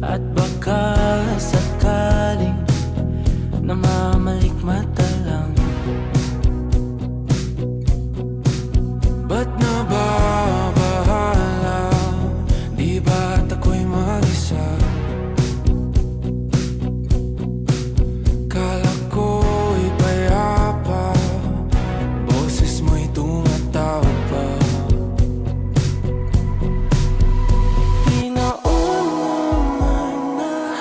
At baka sakaling namamalikmata lang. Ba't nababahala? Di ba't ako'y mag-isa? Kala ko'y payapa, boses mo'y tumatawag pa. Di naman na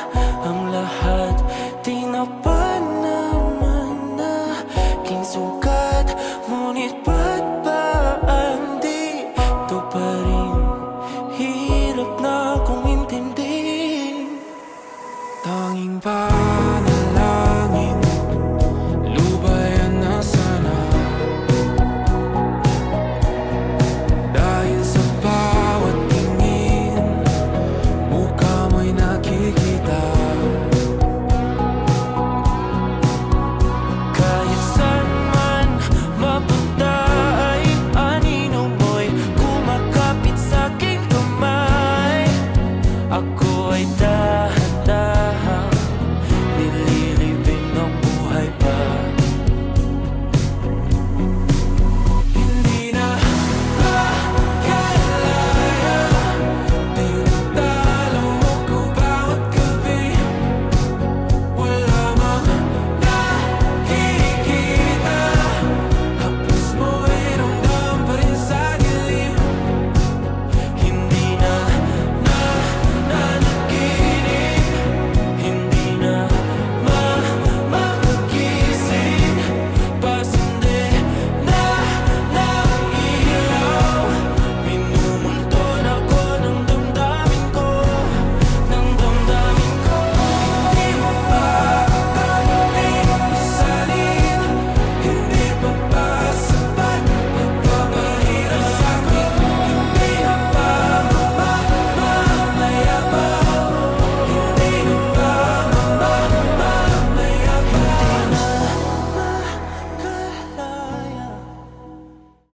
ang lahat, di na pa naman na aking sukat. Ngunit ba't ba ang dito pa rin? Hirap na akong intindihin. Tanging panalangin, lubayan na sana. Dahil sa bawat tingin, mukha mo'y nakikita. Kahit saan man mapunta ay anino mo'y kumakapit sa'king kamay. Ako ay